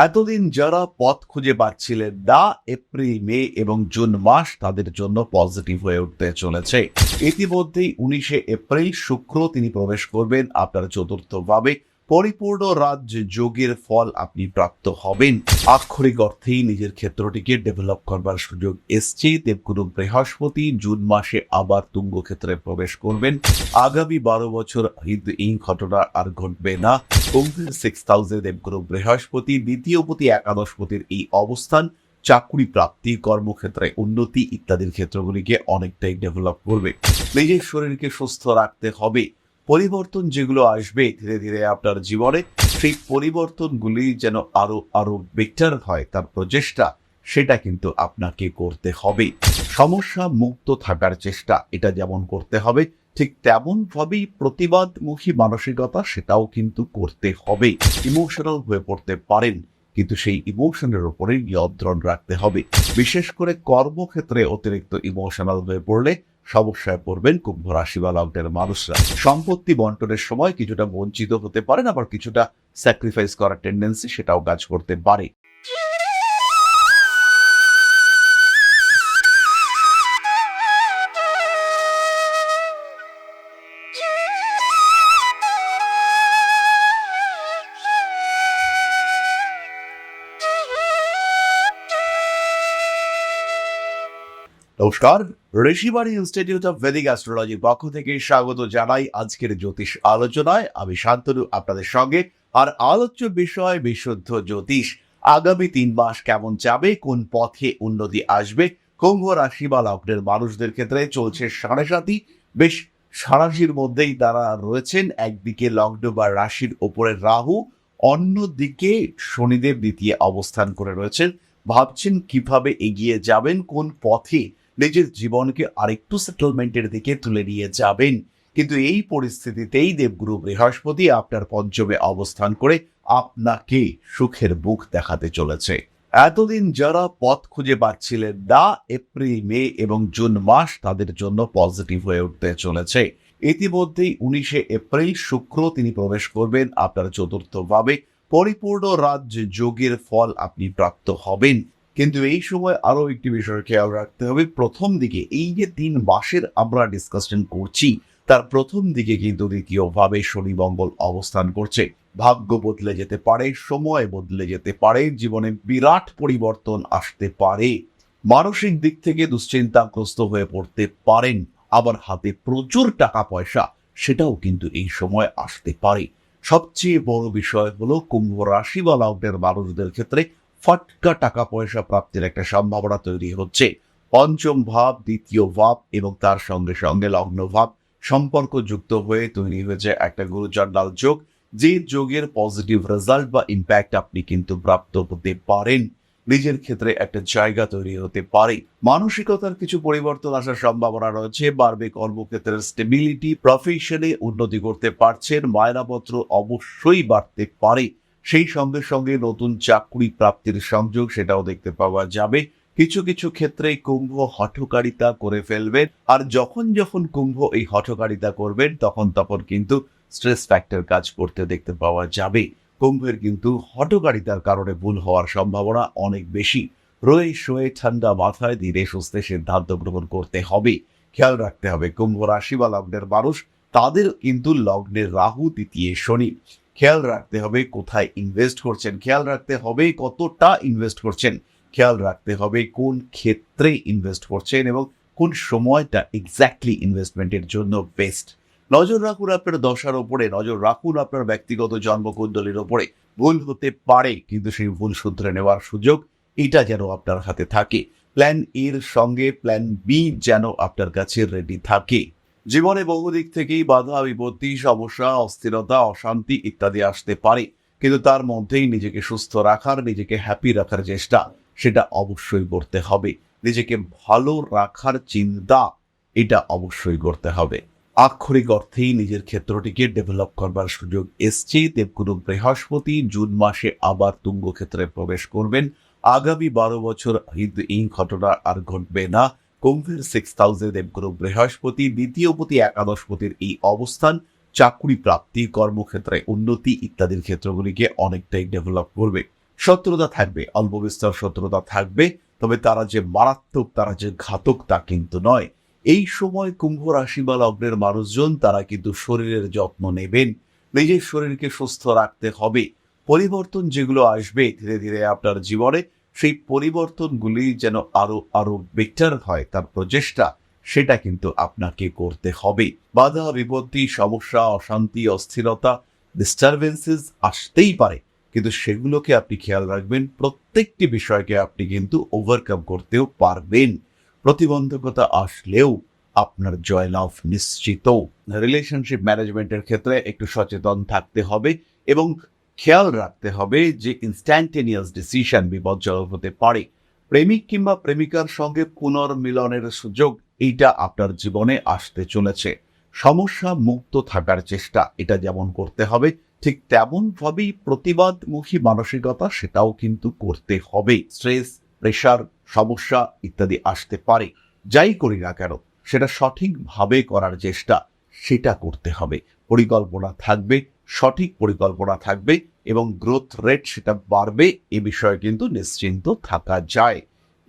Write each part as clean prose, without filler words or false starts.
এতদিন যারা পথ খুঁজে পাচ্ছিলেন না, এপ্রিল, মে এবং জুন মাস তাদের জন্য পজিটিভ হয়ে উঠতে চলেছে। ইতিমধ্যেই 19শে এপ্রিল শুক্র তিনি প্রবেশ করবেন আপনার চতুর্থ ভাবে। পরিপূর্ণ রাজ্য যোগের ফল আপনি প্রাপ্ত হবেন। আক্ষরিক অর্থেই নিজের ক্ষেত্রটিকে ডেভেলপ করবার সুযোগ এসছে। দেবগুরু বৃহস্পতি জুন মাসে আবার তুঙ্গ ক্ষেত্রে প্রবেশ করবেন। আগামী 12 বছর এই ঘটনা আর ঘটবে না। কুম্ভের 6th হাউসে দেবগুরু বৃহস্পতি দ্বিতীয়পতি একাদশপতির এই অবস্থান চাকরি প্রাপ্তি, কর্মক্ষেত্রে উন্নতি ইত্যাদির ক্ষেত্রগুলিকে অনেকটাই ডেভেলপ করবে। নিজের শরীরকে সুস্থ রাখতে হবে। পরিবর্তন যেগুলো আসবে ধীরে ধীরে আপনার জীবনে, সেই পরিবর্তনগুলি যেন আরো বেটার হয় তার প্রচেষ্টা সেটা কিন্তু আপনাকে করতে হবে। সমস্যা মুক্ত থাকার চেষ্টা এটা যেমন করতে হবে, ঠিক তেমন ভাবেই প্রতিবাদমুখী মানসিকতা সেটাও কিন্তু করতে হবে। ইমোশনাল হয়ে পড়তে পারেন, কিন্তু সেই ইমোশনের উপরে নিয়ন্ত্রণ রাখতে হবে। বিশেষ করে কর্মক্ষেত্রে অতিরিক্ত ইমোশনাল হয়ে পড়লে সমস্যায় পড়বেন কুম্ভ রাশি বা লগ্নের মানুষরা। সম্পত্তি বন্টনের সময় কিছুটা বঞ্চিত হতে পারেন, আবার কিছুটা স্যাক্রিফাইস করার টেন্ডেন্সি সেটাও কাজ করতে পারে। নমস্কার, ঋষিবাণী ইনস্টিটিউট অফ ভেদিক অ্যাস্ট্রোলজির পক্ষ থেকে স্বাগত জানাই আজকের জ্যোতিষ আলোচনায়। আমি শান্তনু আপনাদের সঙ্গে। আর আলোচ্য বিষয় বিশুদ্ধ জ্যোতিষ। আগামী 3 মাস কেমন যাবে, কোন পথে উন্নতি আসবে, কুম্ভ রাশি বা লগ্নের মানুষদের ক্ষেত্রে চলছে 7.5। বেশ সারাশির মধ্যেই তারা রয়েছেন। একদিকে লগ্ন বা রাশির ওপরে রাহু, অন্যদিকে শনিদেব দ্বিতীয় অবস্থান করে রয়েছেন। ভাবছেন কিভাবে এগিয়ে যাবেন, কোন পথে নিজের জীবনকে আরেকটু সেটেলমেন্টের দিকে তুলে নিয়ে যাবেন। কিন্তু এই পরিস্থিতিতেই দেবগুরু বৃহস্পতি আপনার পঞ্চমে অবস্থান করে আপনাকে সুখের মুখ দেখাতে চলেছে। এতদিন যারা পথ খুঁজে পাচ্ছিলেন না, এপ্রিল, মে এবং জুন মাস তাদের জন্য পজিটিভ হয়ে উঠতে চলেছে। ইতিমধ্যেই 19শে এপ্রিল শুক্র তিনি প্রবেশ করবেন আপনার চতুর্থ ভাবে। পরিপূর্ণ রাজ্য যোগের ফল আপনি প্রাপ্ত হবেন। কিন্তু এই সময় আরো একটি বিষয় খেয়াল রাখতে হবে। প্রথম দিকে এই যে 3 মাসের আমরা ডিসকাশন করছি, তার প্রথম দিকে কিন্তু দ্বিতীয় ভাবে শনি মঙ্গল অবস্থান করছে। ভাগ্য বদলে যেতে পারে, সময় বদলে যেতে পারে, জীবনে বিরাট পরিবর্তন আসতে পারে। মানসিক দিক থেকে দুশ্চিন্তাগ্রস্ত হয়ে পড়তে পারেন। আবার হাতে প্রচুর টাকা পয়সা সেটাও কিন্তু এই সময় আসতে পারে। সবচেয়ে বড় বিষয় হলো কুম্ভ রাশি বা লগ্নের মানুষদের ক্ষেত্রে ফটকা টাকা পয়সা প্রাপ্তির একটা সম্ভাবনা তৈরি হচ্ছে। পঞ্চম ভাব, দ্বিতীয় ভাব এবং তার সঙ্গে সঙ্গে লগ্ন ভাব সম্পর্ক যুক্ত হয়ে তৈরি হয়েছে একটা গুরুচণ্ডাল যোগ, যে যোগের পজিটিভ রেজাল্ট বা ইম্প্যাক্ট আপনি কিন্তু প্রাপ্ত হতে পারেন। নিজের ক্ষেত্রে একটা জায়গা তৈরি হতে পারে। মানসিকতার কিছু পরিবর্তন আসার সম্ভাবনা রয়েছে। বাড়বে কর্মক্ষেত্রের স্টেবিলিটি, প্রফেশনে উন্নতি করতে পারছেন। মায়নাপত্র অবশ্যই বাড়তে পারে। সেই সঙ্গে সঙ্গে নতুন চাকরি প্রাপ্তির সংযোগ সেটাও দেখতে পাওয়া যাবে। কিছু কিছু ক্ষেত্রে কুম্ভ হঠকারিতা করে ফেলবেন, আর যখন কুম্ভ এই হঠকারিতা করবেন তখন কিন্তু স্ট্রেস ফ্যাক্টর কাজ করতে দেখতে পাওয়া যাবে। কুম্ভের কিন্তু হঠকারিতার কারণে ভুল হওয়ার সম্ভাবনা অনেক বেশি। রয়ে শোয়ে ঠান্ডা মাথায় ধীরে সুস্থে সিদ্ধান্ত গ্রহণ করতে হবে। খেয়াল রাখতে হবে কুম্ভ রাশি বা লগ্নের মানুষ, তাদের কিন্তু লগ্নের রাহু, তৃতীয় শনি। খেয়াল রাখতে হবে কোথায় ইনভেস্ট করছেন, খেয়াল রাখতে হবে কতটা ইনভেস্ট করছেন, খেয়াল রাখতে হবে কোন ক্ষেত্রে ইনভেস্ট করছেন এবং কোন সময়টা এক্স্যাক্টলি ইনভেস্টমেন্টের জন্য বেস্ট। নজর রাখুন আপনার দশার ওপরে, নজর রাখুন আপনার ব্যক্তিগত জন্মকুণ্ডলীর ওপরে। ভুল হতে পারে, কিন্তু সেই ভুল শুধরে নেওয়ার সুযোগ এটা যেন আপনার হাতে থাকে। প্ল্যান এর সঙ্গে প্ল্যান বি যেন আপনার কাছে রেডি থাকে। জীবনে বহু দিক থেকেই বাধা বিপত্তি, সমস্যা, অস্থিরতা, অশান্তি ইত্যাদি আসতে পারে, কিন্তু তার মধ্যেই নিজেকে সুস্থ রাখার, নিজেকে হ্যাপি রাখার চেষ্টা সেটা অবশ্যই করতে হবে। নিজেকে ভালো রাখার চিন্তা এটা অবশ্যই করতে হবে। আক্ষরিক অর্থেই নিজের ক্ষেত্রটিকে ডেভেলপ করবার সুযোগ এসছে। দেবগুরু বৃহস্পতি জুন মাসে আবার তুঙ্গ ক্ষেত্রে প্রবেশ করবেন। আগামী 12 বছর এই ঘটনা আর ঘটবে না। কুম্ভের 6th হাউসে দেবগুরু বৃহস্পতি দ্বিতীয়পতি একাদশপতির এই অবস্থান চাকরি প্রাপ্তি, কর্মক্ষেত্রে উন্নতি ইত্যাদির ক্ষেত্রগুলিকে অনেকটাই ডেভেলপ করবে। শত্রুতা থাকবে, অল্প বিস্তর শত্রুতা থাকবে, তবে তারা যে মারাত্মক, তারা যে ঘাতক তা কিন্তু নয়। এই সময় কুম্ভ রাশি বা লগ্নের মানুষজন তারা কিন্তু শরীরের যত্ন নেবেন, নিজের শরীরকে সুস্থ রাখতে হবে। পরিবর্তন যেগুলো আসবে ধীরে ধীরে আপনার জীবনে, সেই পরিবর্তনগুলি যেন আরো আরো বেটার হয়, তার প্রচেষ্টা সেটা কিন্তু আপনাকে করতে হবে। বাধা বিপত্তি, সমস্যা, অশান্তি, অস্থিরতা, ডিস্টারবেন্সেস আসতেই পারে, কিন্তু সেগুলোকে আপনি খেয়াল রাখবেন, প্রত্যেকটি বিষয়কে আপনি কিন্তু ওভারকাম করতেও পারবেন। প্রতিবন্ধকতা আসলেও আপনার জয়লাভ নিশ্চিত। রিলেশনশিপ ম্যানেজমেন্টের ক্ষেত্রে একটু সচেতন থাকতে হবে এবং খেয়াল রাখতে হবে যে ইনস্ট্যান্টেনিয়াস ডিসিশন বিপজ্জনক হতে পারে। প্রেমিক কিংবা প্রেমিকার সঙ্গে পুনর্মিলনের সুযোগ এইটা আপনার জীবনে আসতে চলেছে। সমস্যা মুক্ত থাকার চেষ্টা এটা যেমন করতে হবে, ঠিক তেমন ভাবেই প্রতিবাদমুখী মানসিকতা সেটাও কিন্তু করতে হবে। স্ট্রেস, প্রেশার, সমস্যা ইত্যাদি আসতে পারে, যাই করি না কেন সেটা সঠিকভাবে করার চেষ্টা সেটা করতে হবে। পরিকল্পনা থাকবে, সঠিক পরিকল্পনা থাকবে এবং গ্রোথ রেট সেটা বাড়বে, এ বিষয়ে কিন্তু নিশ্চিন্ত থাকা যায়।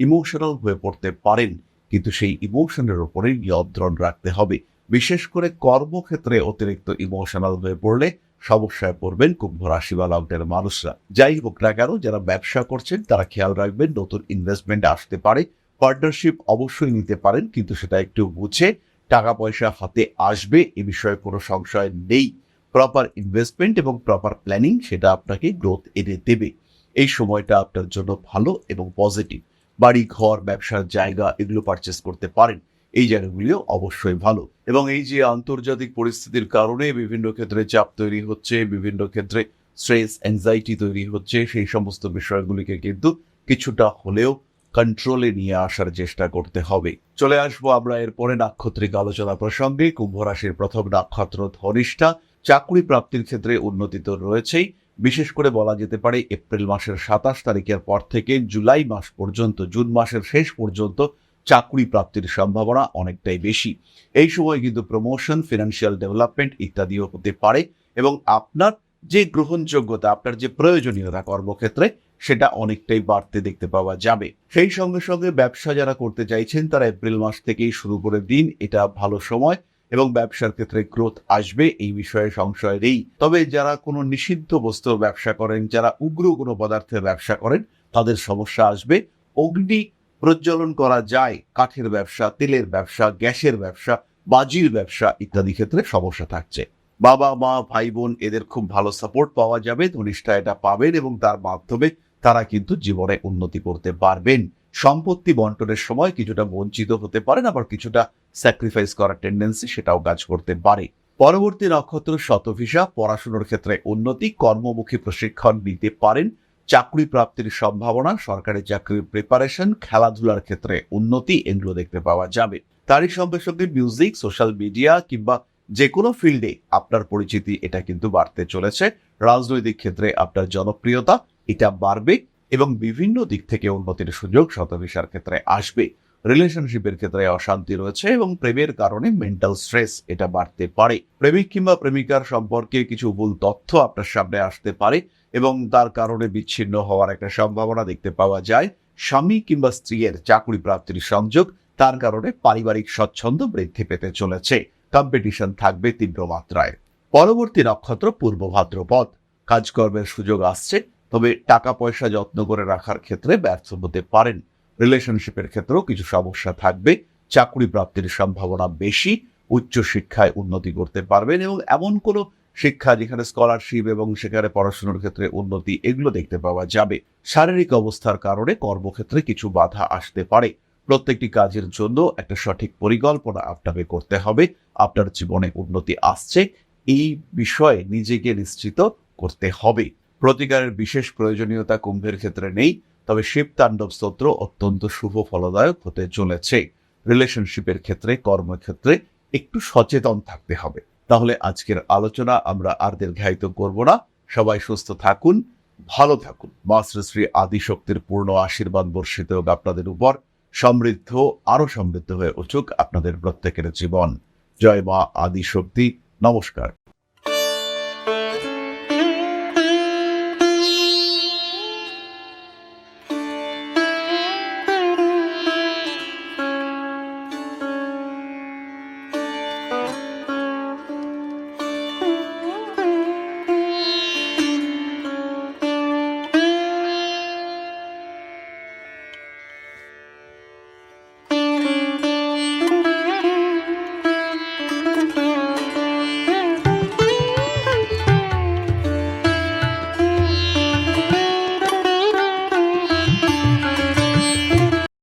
ইমোশনাল হয়ে পড়তে পারেন, কিন্তু সেই ইমোশনের উপরে নিয়ন্ত্রণ রাখতে হবে। বিশেষ করে কর্মক্ষেত্রে অতিরিক্ত ইমোশনাল হয়ে পড়লে সমস্যায় পড়বেন কুম্ভ রাশি বা লগ্নের মানুষরা। যাই হোক না কেন, যারা ব্যবসা করছেন তারা খেয়াল রাখবেন, নতুন ইনভেস্টমেন্ট আসতে পারে। পার্টনারশিপ অবশ্যই নিতে পারেন, কিন্তু সেটা একটু বুঝে টাকা পয়সা হাতে আসবে, এ বিষয়ে কোনো সংশয় নেই। প্রপার ইনভেস্টমেন্ট এবং প্রপার প্ল্যানিং সেটা আপনাকে গ্রোথ এনে দেবে। এই সময়টা আপনার জন্য ভালো এবং পজিটিভ। বাড়ি, ঘর, ব্যবসার জায়গা এগুলো পারচেস করতে পারেন, এই জায়গাগুলিও অবশ্যই ভালো। এবং এই যে আন্তর্জাতিক পরিস্থিতির কারণে বিভিন্ন ক্ষেত্রে চাপ তৈরি হচ্ছে, বিভিন্ন ক্ষেত্রে স্ট্রেস, অ্যাংজাইটি তৈরি হচ্ছে, সেই সমস্ত বিষয়গুলিকে কিন্তু কিছুটা হলেও কন্ট্রোলে নিয়ে আসার চেষ্টা করতে হবে। চলে আসবো আমরা এরপরে নাক্ষত্রিক আলোচনা প্রসঙ্গে। কুম্ভ রাশির প্রথম নক্ষত্র ধনিষ্ঠা। চাকরি প্রাপ্তির ক্ষেত্রে উন্নতি তো রয়েছেই, বিশেষ করে বলা যেতে পারে এপ্রিল মাসের 27 তারিখের পর থেকে জুলাই মাস পর্যন্ত, জুন মাসের শেষ পর্যন্ত চাকরি প্রাপ্তির সম্ভাবনা অনেকটাই বেশি। এই সময় কিন্তু প্রমোশন, ফিনান্সিয়াল ডেভেলপমেন্ট ইত্যাদিও হতে পারে এবং আপনার যে গ্রহণযোগ্যতা, আপনার যে প্রয়োজনীয়তা কর্মক্ষেত্রে সেটা অনেকটাই বাড়তে দেখতে পাওয়া যাবে। সেই সঙ্গে সঙ্গে ব্যবসা যারা করতে চাইছেন তারা এপ্রিল মাস থেকেই শুরু করে দিন, এটা ভালো সময় এবং ব্যবসার ক্ষেত্রে গ্রোথ আসবে, এই বিষয়ে সংশয় নেই। তবে যারা কোনো নিষিদ্ধ বস্তুর ব্যবসা করেন, যারা উগ্র কোনো পদার্থের ব্যবসা করেন, তাদের সমস্যা আসবে। অগ্নি প্রজ্বলন করা যায়, কাঠের ব্যবসা, তেলের ব্যবসা, গ্যাসের ব্যবসা, বাজির ব্যবসা ইত্যাদি ক্ষেত্রে সমস্যা থাকছে। বাবা মা, ভাই বোন এদের খুব ভালো সাপোর্ট পাওয়া যাবে, ধনিষ্ঠা এটা পাবেন এবং তার মাধ্যমে তারা কিন্তু জীবনে উন্নতি করতে পারবেন। সম্পত্তি বন্টনের সময় কিছুটা বঞ্চিত হতে পারেন, আবার কিছুটা স্যাক্রিফাইস করার টেন্ডেন্সি সেটাও কাজ করতে পারে। পরবর্তী নক্ষত্র শতভিষা। পড়াশোনার ক্ষেত্রে উন্নতি, কর্মমুখী প্রশিক্ষণ নিতে পারেন, চাকরি প্রাপ্তির সম্ভাবনা, সরকারি চাকরির প্রিপারেশন, খেলাধুলার ক্ষেত্রে উন্নতি এগুলো দেখতে পাওয়া যাবে। তারই সঙ্গে সঙ্গে মিউজিক, সোশ্যাল মিডিয়া কিংবা যে কোনো ফিল্ডে আপনার পরিচিতি এটা কিন্তু বাড়তে চলেছে। রাজনৈতিক ক্ষেত্রে আপনার জনপ্রিয়তা এটা বাড়বে এবং বিভিন্ন দিক থেকে উন্নতির সুযোগ শতভিষার ক্ষেত্রে আসবে। রিলেশনশিপের ক্ষেত্রে অশান্তি রয়েছে এবং প্রেমের কারণে মেন্টাল স্ট্রেস এটা বাড়তে পারে। প্রেমিক কিংবা প্রেমিকার সম্পর্কে কিছু ভুল তথ্য আপনার সামনে আসতে পারে এবং তার কারণে বিচ্ছিন্ন হওয়ার একটা সম্ভাবনা দেখতে পাওয়া যায়। স্বামী কিংবা স্ত্রীর চাকরি প্রাপ্তির সংযোগ, তার কারণে পারিবারিক স্বচ্ছন্দ বৃদ্ধি পেতে চলেছে। কম্পিটিশন থাকবে তীব্র মাত্রায়। পরবর্তী নক্ষত্র পূর্ব ভাদ্রপদ। কাজকর্মের সুযোগ আসছে, তবে টাকা পয়সা যত্ন করে রাখার ক্ষেত্রে ব্যর্থ হতে পারেন। রিলেশনশিপের ক্ষেত্রেও কিছু সমস্যা থাকবে। চাকরি প্রাপ্তির সম্ভাবনা বেশি, উচ্চ শিক্ষায় উন্নতি করতে পারবেন এবং এমন কোনো শিক্ষা যেখানে স্কলারশিপ এবং সেখানে পড়াশোনার ক্ষেত্রে উন্নতি এগুলো দেখতে পাওয়া যাবে। শারীরিক অবস্থার কারণে কর্মক্ষেত্রে কিছু বাধা আসতে পারে। প্রত্যেকটি কাজের জন্য একটা সঠিক পরিকল্পনা আপনাকে করতে হবে। আপনার জীবনে উন্নতি আসছে, এই বিষয়ে নিজেকে নিশ্চিত করতে হবে। প্রতিকারের বিশেষ প্রয়োজনীয়তা কুম্ভের ক্ষেত্রে নেই, তবে শিব তাণ্ডব স্তোত্র অত্যন্ত শুভ ফলদায়ক হতে চলেছে। রিলেশনশিপের ক্ষেত্রে, কর্মক্ষেত্রে একটু সচেতন থাকতে হবে। তাহলে আজকের আলোচনা আমরা আর দীর্ঘায়িত করব না। সবাই সুস্থ থাকুন, ভালো থাকুন। মা শ্রী শ্রী আদিশক্তির পূর্ণ আশীর্বাদ বর্ষিত হোক আপনাদের উপর। সমৃদ্ধ, আরো সমৃদ্ধ হয়ে উঠুক আপনাদের প্রত্যেকের জীবন। জয় মা আদিশক্তি। নমস্কার।